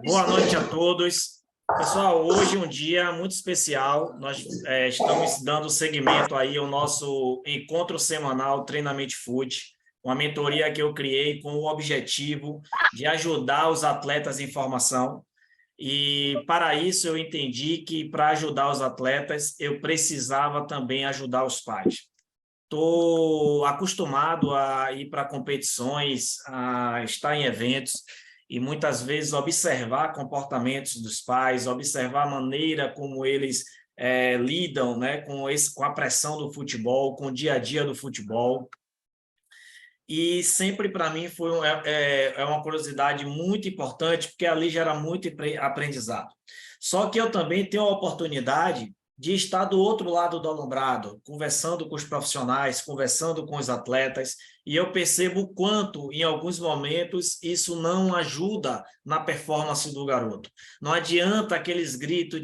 Boa noite a todos. Pessoal, hoje é um dia muito especial. Nós estamos dando seguimento aí ao nosso encontro semanal Treinamento Food, uma mentoria que eu criei com o objetivo de ajudar os atletas em formação. E para isso eu entendi que para ajudar os atletas eu precisava também ajudar os pais. Estou acostumado a ir para competições, a estar em eventos e muitas vezes observar comportamentos dos pais, observar a maneira como eles lidam, né, com a pressão do futebol, com o dia a dia do futebol. E sempre para mim foi uma curiosidade muito importante, porque ali gera muito aprendizado. Só que eu também tenho a oportunidade de estar do outro lado do alumbrado, conversando com os profissionais, conversando com os atletas, e eu percebo o quanto, em alguns momentos, isso não ajuda na performance do garoto. Não adianta aqueles gritos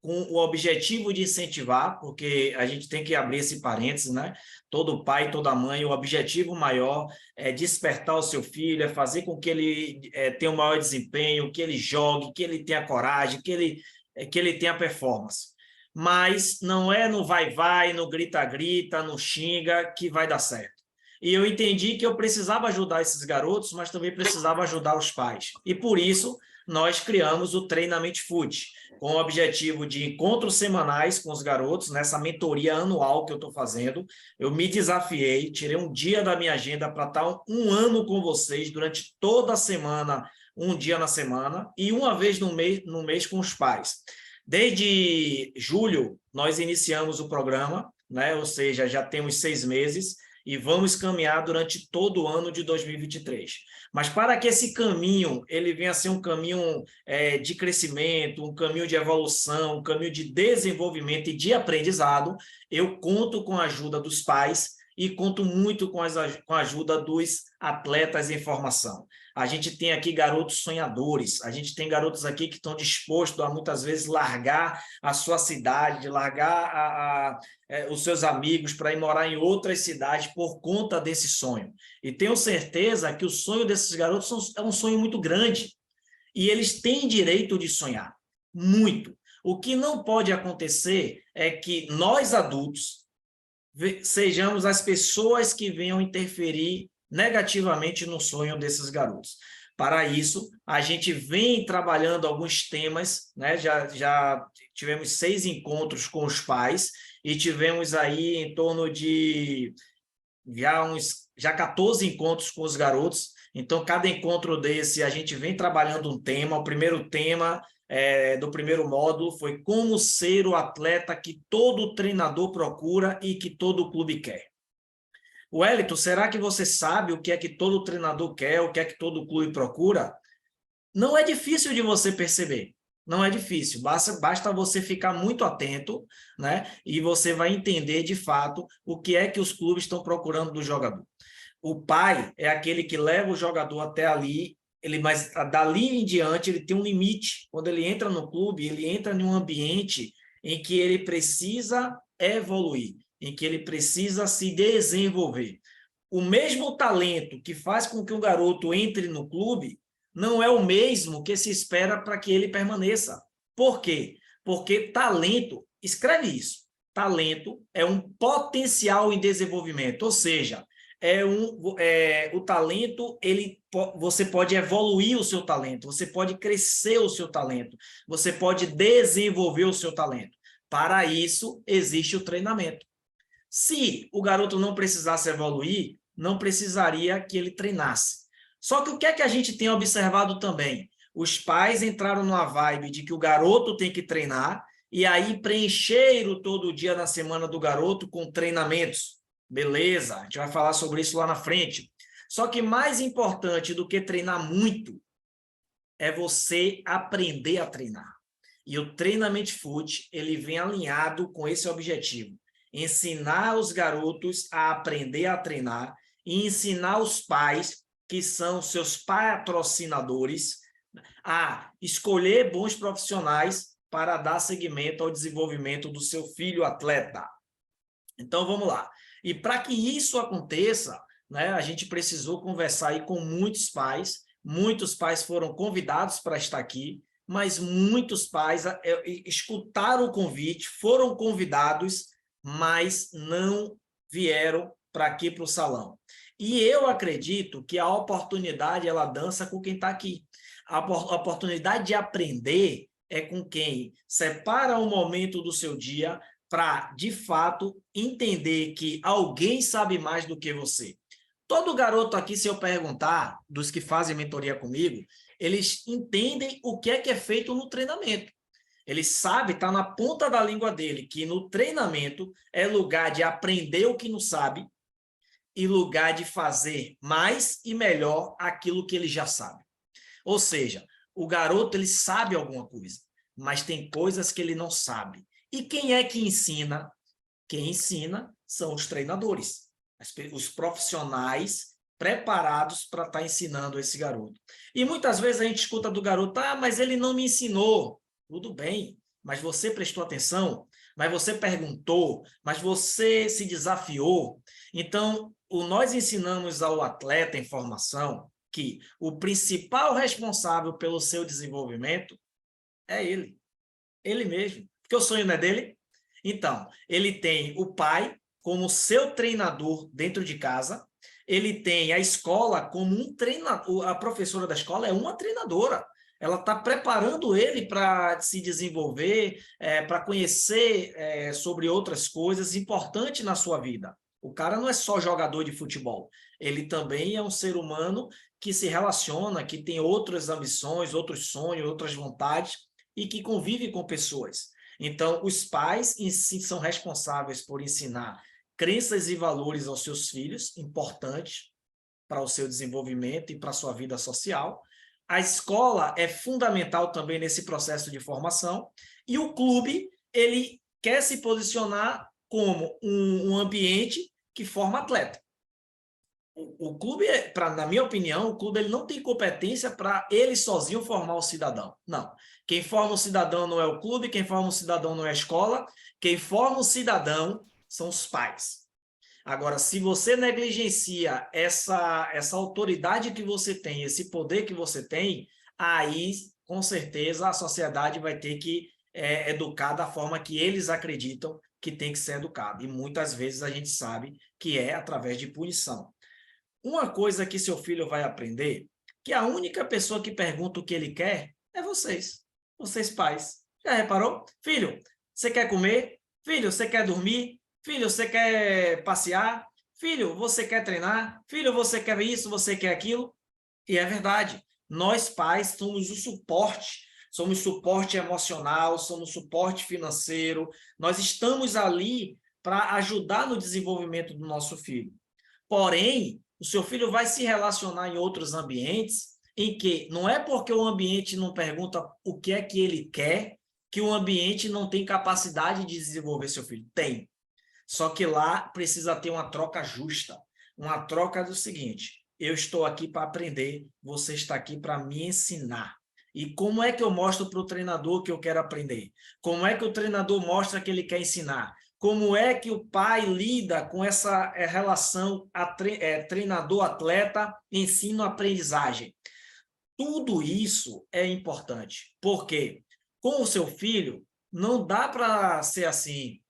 com o objetivo de incentivar, porque a gente tem que abrir esse parênteses, né? Todo pai, toda mãe, o objetivo maior é despertar o seu filho, é fazer com que ele tenha um maior desempenho, que ele jogue, que ele tenha coragem, que ele tenha performance. Mas não é no vai-vai, no grita-grita, no xinga que vai dar certo. E eu entendi que eu precisava ajudar esses garotos, mas também precisava ajudar os pais. E por isso, nós criamos o Treinamento Food, com o objetivo de encontros semanais com os garotos, nessa mentoria anual que eu estou fazendo. Eu me desafiei, tirei um dia da minha agenda para estar um ano com vocês, durante toda a semana, um dia na semana, e uma vez no mês com os pais. Desde julho, nós iniciamos o programa, né? Ou seja, já temos 6 meses, e vamos caminhar durante todo o ano de 2023. Mas para que esse caminho ele venha a ser um caminho de crescimento, um caminho de evolução, um caminho de desenvolvimento e de aprendizado, eu conto com a ajuda dos pais e conto muito com a ajuda dos atletas em formação. A gente tem aqui garotos sonhadores, a gente tem garotos aqui que estão dispostos a, muitas vezes, largar a sua cidade, largar os seus amigos para ir morar em outras cidades por conta desse sonho. E tenho certeza que o sonho desses garotos é um sonho muito grande. E eles têm direito de sonhar, muito. O que não pode acontecer é que nós, adultos, sejamos as pessoas que venham interferir negativamente no sonho desses garotos. Para isso, a gente vem trabalhando alguns temas, né? Já tivemos 6 encontros com os pais e tivemos aí em torno de já 14 encontros com os garotos. Então, cada encontro desse, a gente vem trabalhando um tema. O primeiro tema do primeiro módulo foi como ser o atleta que todo treinador procura e que todo clube quer. Wellington, será que você sabe o que é que todo treinador quer, o que é que todo clube procura? Não é difícil de você perceber. Não é difícil, basta você ficar muito atento, né? E você vai entender, de fato, o que é que os clubes estão procurando do jogador. O pai é aquele que leva o jogador até ali, mas dali em diante ele tem um limite. Quando ele entra no clube, ele entra em um ambiente em que ele precisa evoluir, em que ele precisa se desenvolver. O mesmo talento que faz com que um garoto entre no clube não é o mesmo que se espera para que ele permaneça. Por quê? Porque talento, escreve isso, talento é um potencial em desenvolvimento, ou seja, o talento, você pode evoluir o seu talento, você pode crescer o seu talento, você pode desenvolver o seu talento. Para isso, existe o treinamento. Se o garoto não precisasse evoluir, não precisaria que ele treinasse. Só que o que é que a gente tem observado também? Os pais entraram numa vibe de que o garoto tem que treinar e aí preencheram todo o dia na semana do garoto com treinamentos. Beleza, a gente vai falar sobre isso lá na frente. Só que mais importante do que treinar muito é você aprender a treinar. E o Treinamento Food, ele vem alinhado com esse objetivo. Ensinar os garotos a aprender a treinar e ensinar os pais, que são seus patrocinadores, a escolher bons profissionais para dar seguimento ao desenvolvimento do seu filho atleta. Então, vamos lá. E para que isso aconteça, né, a gente precisou conversar aí com muitos pais, muitos pais foram convidados para estar aqui, mas muitos pais escutaram o convite, foram convidados, mas não vieram para aqui para o salão. E eu acredito que a oportunidade, ela dança com quem está aqui. A oportunidade de aprender é com quem separa um momento do seu dia para, de fato, entender que alguém sabe mais do que você. Todo garoto aqui, se eu perguntar, dos que fazem mentoria comigo, eles entendem o que é feito no treinamento. Ele sabe, está na ponta da língua dele, que no treinamento é lugar de aprender o que não sabe e lugar de fazer mais e melhor aquilo que ele já sabe. Ou seja, o garoto ele sabe alguma coisa, mas tem coisas que ele não sabe. E quem é que ensina? Quem ensina são os treinadores, os profissionais preparados para estar ensinando esse garoto. E muitas vezes a gente escuta do garoto, mas ele não me ensinou. Tudo bem, mas você prestou atenção, mas você perguntou, mas você se desafiou. Então, nós ensinamos ao atleta em formação que o principal responsável pelo seu desenvolvimento é ele mesmo, porque o sonho não é dele. Então, ele tem o pai como seu treinador dentro de casa, ele tem a escola como um treinador, a professora da escola é uma treinadora, ela está preparando ele para se desenvolver, para conhecer sobre outras coisas importantes na sua vida. O cara não é só jogador de futebol, ele também é um ser humano que se relaciona, que tem outras ambições, outros sonhos, outras vontades e que convive com pessoas. Então, os pais em si são responsáveis por ensinar crenças e valores aos seus filhos, importantes para o seu desenvolvimento e para a sua vida social. A escola é fundamental também nesse processo de formação e o clube, ele quer se posicionar como um ambiente que forma atleta. O clube, na minha opinião, o clube ele não tem competência para ele sozinho formar o cidadão. Não. Quem forma o cidadão não é o clube, quem forma o cidadão não é a escola, quem forma o cidadão são os pais. Agora, se você negligencia essa autoridade que você tem, esse poder que você tem, aí, com certeza, a sociedade vai ter que educar da forma que eles acreditam que tem que ser educado. E muitas vezes a gente sabe que é através de punição. Uma coisa que seu filho vai aprender, que a única pessoa que pergunta o que ele quer é vocês pais. Já reparou? Filho, você quer comer? Filho, você quer dormir? Filho, você quer passear? Filho, você quer treinar? Filho, você quer isso, você quer aquilo? E é verdade, nós pais somos o suporte, somos suporte emocional, somos suporte financeiro, nós estamos ali para ajudar no desenvolvimento do nosso filho. Porém, o seu filho vai se relacionar em outros ambientes em que não é porque o ambiente não pergunta o que é que ele quer que o ambiente não tem capacidade de desenvolver seu filho. Tem. Só que lá precisa ter uma troca justa. Uma troca do seguinte, eu estou aqui para aprender, você está aqui para me ensinar. E como é que eu mostro para o treinador que eu quero aprender? Como é que o treinador mostra que ele quer ensinar? Como é que o pai lida com essa relação treinador-atleta, ensino-aprendizagem? Tudo isso é importante, porque com o seu filho não dá para ser assim,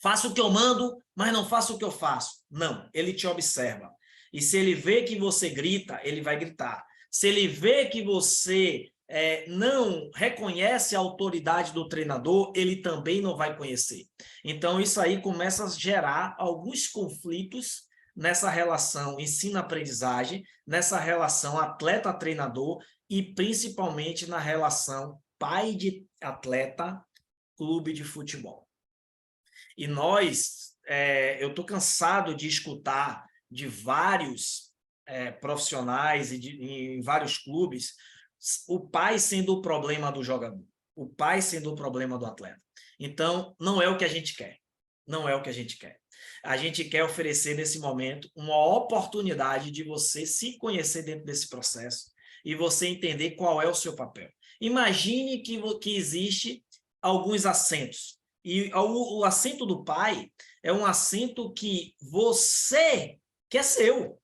faço o que eu mando, mas não faço o que eu faço. Não, ele te observa. E se ele vê que você grita, ele vai gritar. Se ele vê que você não reconhece a autoridade do treinador, ele também não vai conhecer. Então, isso aí começa a gerar alguns conflitos nessa relação ensino-aprendizagem, nessa relação atleta-treinador e principalmente na relação pai de atleta, clube de futebol. E eu estou cansado de escutar de vários profissionais em vários clubes, o pai sendo o problema do jogador, o pai sendo o problema do atleta. Então, não é o que a gente quer. Não é o que a gente quer. A gente quer oferecer, nesse momento, uma oportunidade de você se conhecer dentro desse processo e você entender qual é o seu papel. Imagine que existe alguns assentos. E o assento do pai é um assento que é seu.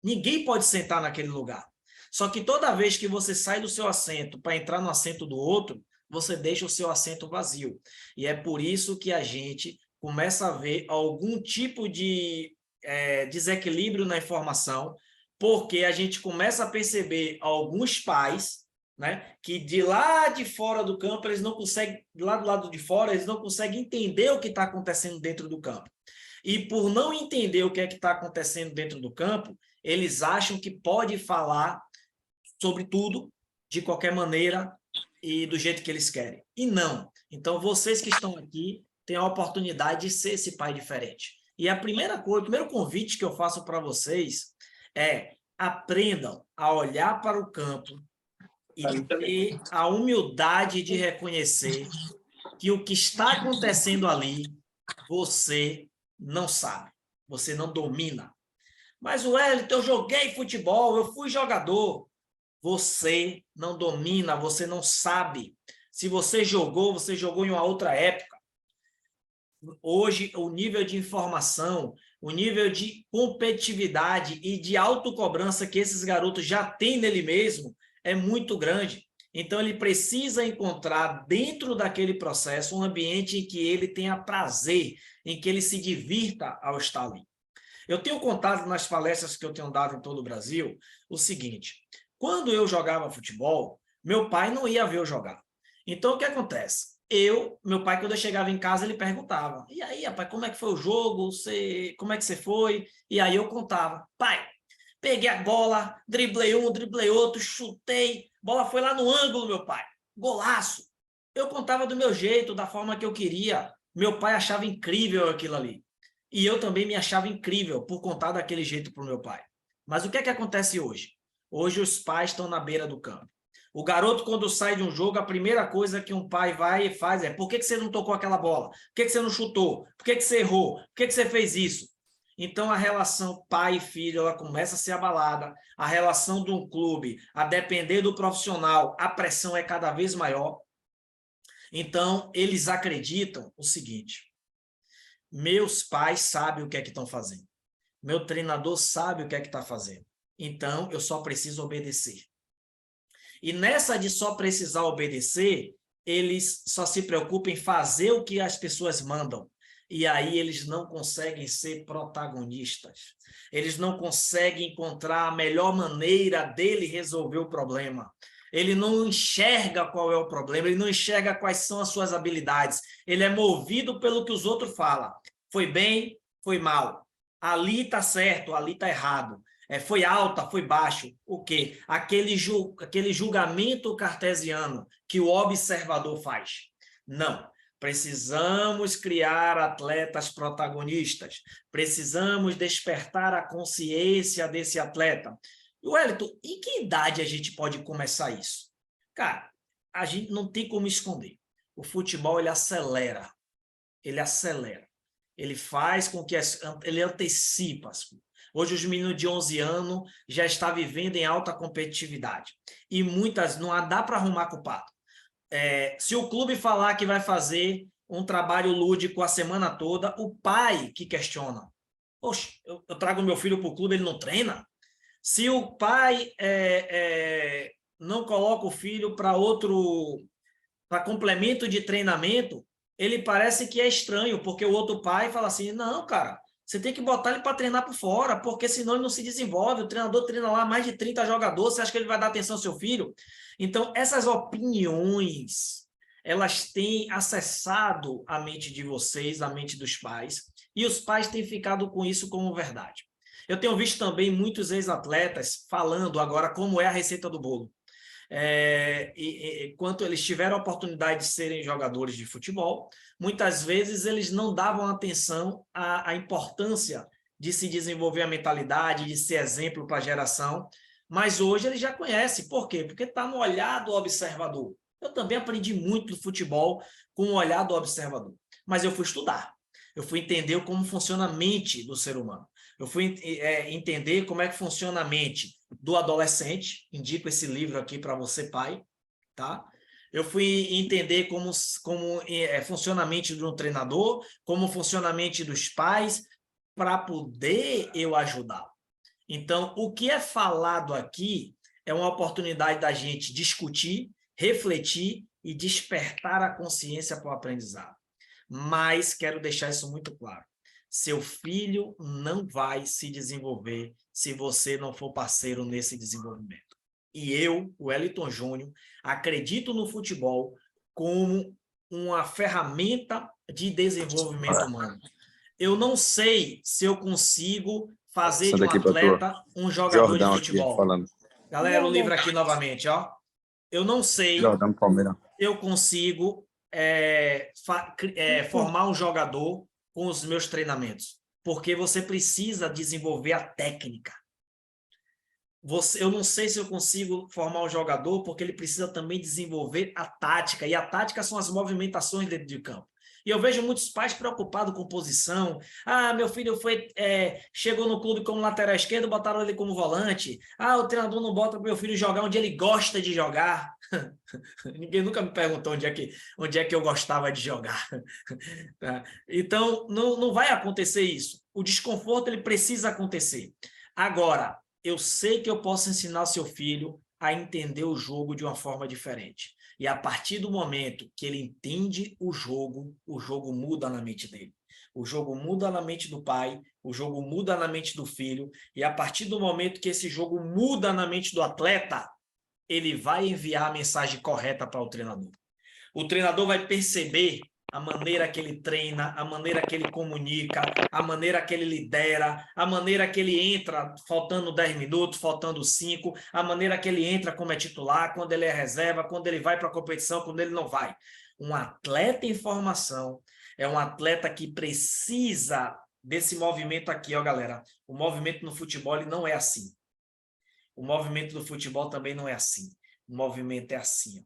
Ninguém pode sentar naquele lugar. Só que toda vez que você sai do seu assento para entrar no assento do outro, você deixa o seu assento vazio. E é por isso que a gente começa a ver algum tipo de desequilíbrio na informação, porque a gente começa a perceber alguns pais, né, que de lá de fora do campo, eles não conseguem, lá do lado de fora, eles não conseguem entender o que está acontecendo dentro do campo. E por não entender o que é que está acontecendo dentro do campo, eles acham que pode falar sobre tudo, de qualquer maneira e do jeito que eles querem. E não. Então, vocês que estão aqui têm a oportunidade de ser esse pai diferente. E a primeira coisa, o primeiro convite que eu faço para vocês é: aprendam a olhar para o campo e ter a humildade de reconhecer que o que está acontecendo ali, você não sabe, você não domina. Mas, Wellington, eu joguei futebol, eu fui jogador. Você não domina, você não sabe. Se você jogou em uma outra época. Hoje, o nível de informação, o nível de competitividade e de autocobrança que esses garotos já têm nele mesmo é muito grande. Então, ele precisa encontrar dentro daquele processo um ambiente em que ele tenha prazer, em que ele se divirta ao estar ali. Eu tenho contado nas palestras que eu tenho dado em todo o Brasil o seguinte: quando eu jogava futebol, meu pai não ia ver eu jogar. Então, o que acontece? Meu pai, quando eu chegava em casa, ele perguntava: e aí, rapaz, como é que foi o jogo? Como é que você foi? E aí eu contava: pai, peguei a bola, driblei um, driblei outro, chutei, bola foi lá no ângulo, meu pai. Golaço. Eu contava do meu jeito, da forma que eu queria. Meu pai achava incrível aquilo ali. E eu também me achava incrível por contar daquele jeito para o meu pai. Mas o que é que acontece hoje? Hoje os pais estão na beira do campo. O garoto, quando sai de um jogo, a primeira coisa que um pai vai e faz é: por que você não tocou aquela bola? Por que você não chutou? Por que você errou? Por que você fez isso? Então, a relação pai e filho, ela começa a ser abalada. A relação de um clube, a depender do profissional, a pressão é cada vez maior. Então, eles acreditam o seguinte: meus pais sabem o que é que estão fazendo. Meu treinador sabe o que é que está fazendo. Então, eu só preciso obedecer. E nessa de só precisar obedecer, eles só se preocupam em fazer o que as pessoas mandam. E aí eles não conseguem ser protagonistas. Eles não conseguem encontrar a melhor maneira dele resolver o problema. Ele não enxerga qual é o problema, ele não enxerga quais são as suas habilidades. Ele é movido pelo que os outros falam. Foi bem, foi mal. Ali está certo, ali está errado. Foi alta, foi baixo. O quê? Aquele julgamento cartesiano que o observador faz. Não. Precisamos criar atletas protagonistas. Precisamos despertar a consciência desse atleta. Wellington, em que idade a gente pode começar isso? Cara, a gente não tem como esconder. O futebol, ele acelera. Ele acelera. Ele faz com que ele antecipa as coisas. Hoje, os meninos de 11 anos já estão vivendo em alta competitividade. E muitas, não dá para arrumar culpado. Se o clube falar que vai fazer um trabalho lúdico a semana toda, o pai que questiona. Poxa, eu trago meu filho para o clube, ele não treina? Se o pai não coloca o filho para complemento de treinamento, ele parece que é estranho, porque o outro pai fala assim: não, cara, você tem que botar ele para treinar por fora, porque senão ele não se desenvolve. O treinador treina lá mais de 30 jogadores, você acha que ele vai dar atenção ao seu filho? Então, essas opiniões, elas têm acessado a mente de vocês, a mente dos pais, e os pais têm ficado com isso como verdade. Eu tenho visto também muitos ex-atletas falando agora como é a receita do bolo. Quando eles tiveram a oportunidade de serem jogadores de futebol, muitas vezes eles não davam atenção à importância de se desenvolver a mentalidade, de ser exemplo para a geração, mas hoje eles já conhecem. Por quê? Porque está no olhar do observador. Eu também aprendi muito do futebol com o olhar do observador, mas eu fui estudar, eu fui entender como funciona a mente do ser humano. Eu fui entender como é que funciona a mente do adolescente. Indico esse livro aqui para você, pai, tá? Eu fui entender como funciona a mente de um treinador, como funciona a mente dos pais, para poder eu ajudar. Então, o que é falado aqui é uma oportunidade da gente discutir, refletir e despertar a consciência para o aprendizado. Mas quero deixar isso muito claro. Seu filho não vai se desenvolver se você não for parceiro nesse desenvolvimento. E eu, o Wellington Júnior, acredito no futebol como uma ferramenta de desenvolvimento humano. Eu não sei se eu consigo fazer de um atleta um jogador de futebol. Galera, o livro aqui novamente, ó. Eu não sei se eu consigo formar um jogador com os meus treinamentos, porque você precisa desenvolver a técnica. Eu não sei se eu consigo formar um jogador, porque ele precisa também desenvolver a tática, e a tática são as movimentações dentro de campo. E eu vejo muitos pais preocupados com posição. Ah, meu filho chegou no clube como lateral esquerdo, botaram ele como volante. Ah, o treinador não bota meu filho jogar onde ele gosta de jogar. Ninguém nunca me perguntou onde é que eu gostava de jogar. Tá? Então, não vai acontecer isso. O desconforto ele precisa acontecer. Agora, eu sei que eu posso ensinar seu filho a entender o jogo de uma forma diferente. E a partir do momento que ele entende o jogo muda na mente dele. O jogo muda na mente do pai, o jogo muda na mente do filho, e a partir do momento que esse jogo muda na mente do atleta, ele vai enviar a mensagem correta para o treinador. O treinador vai perceber a maneira que ele treina, a maneira que ele comunica, a maneira que ele lidera, a maneira que ele entra faltando 10 minutos, faltando 5, a maneira que ele entra como é titular, quando ele é reserva, quando ele vai para a competição, quando ele não vai. Um atleta em formação é um atleta que precisa desse movimento aqui, ó, galera. O movimento no futebol ele não é assim. O movimento do futebol também não é assim. O movimento é assim, ó.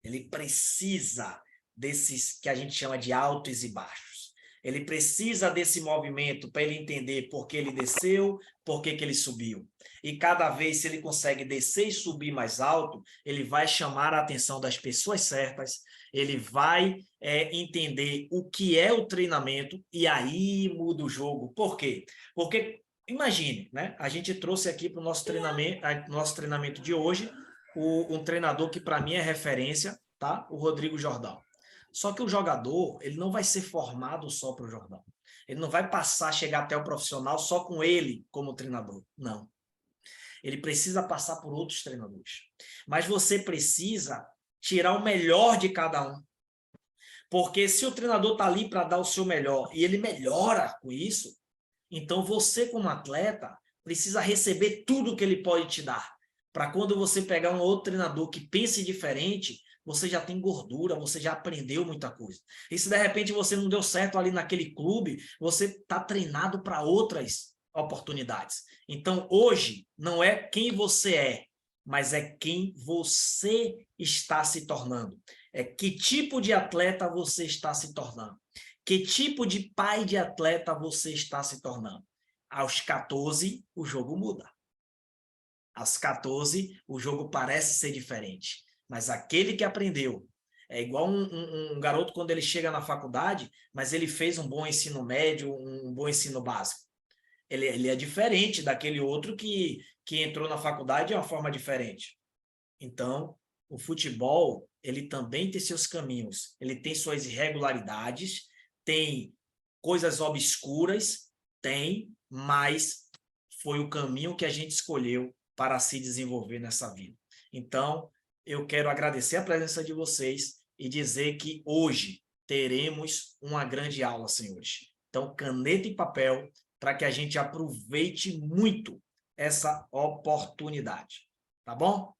Ele precisa desses que a gente chama de altos e baixos. Ele precisa desse movimento para ele entender por que ele desceu, por que ele subiu. E cada vez, se ele consegue descer e subir mais alto, ele vai chamar a atenção das pessoas certas, ele vai entender o que é o treinamento e aí muda o jogo. Por quê? Porque, imagine, né? A gente trouxe aqui para o nosso treinamento de hoje um treinador que para mim é referência, tá? O Rodrigo Jordão. Só que o jogador, ele não vai ser formado só para o Jordão. Ele não vai chegar até o profissional só com ele como treinador. Não. Ele precisa passar por outros treinadores. Mas você precisa tirar o melhor de cada um. Porque se o treinador está ali para dar o seu melhor e ele melhora com isso, então você, como atleta, precisa receber tudo que ele pode te dar. Para quando você pegar um outro treinador que pense diferente, você já tem gordura, você já aprendeu muita coisa. E se de repente você não deu certo ali naquele clube, você está treinado para outras oportunidades. Então, hoje, não é quem você é, mas é quem você está se tornando. É que tipo de atleta você está se tornando. Que tipo de pai de atleta você está se tornando. Aos 14, o jogo muda. Aos 14, o jogo parece ser diferente. Mas aquele que aprendeu, é igual um garoto quando ele chega na faculdade, mas ele fez um bom ensino médio, um bom ensino básico. Ele é diferente daquele outro que entrou na faculdade de uma forma diferente. Então, o futebol, ele também tem seus caminhos, ele tem suas irregularidades, tem coisas obscuras, mas foi o caminho que a gente escolheu para se desenvolver nessa vida. Então, eu quero agradecer a presença de vocês e dizer que hoje teremos uma grande aula, senhores. Então, caneta e papel para que a gente aproveite muito essa oportunidade. Tá bom?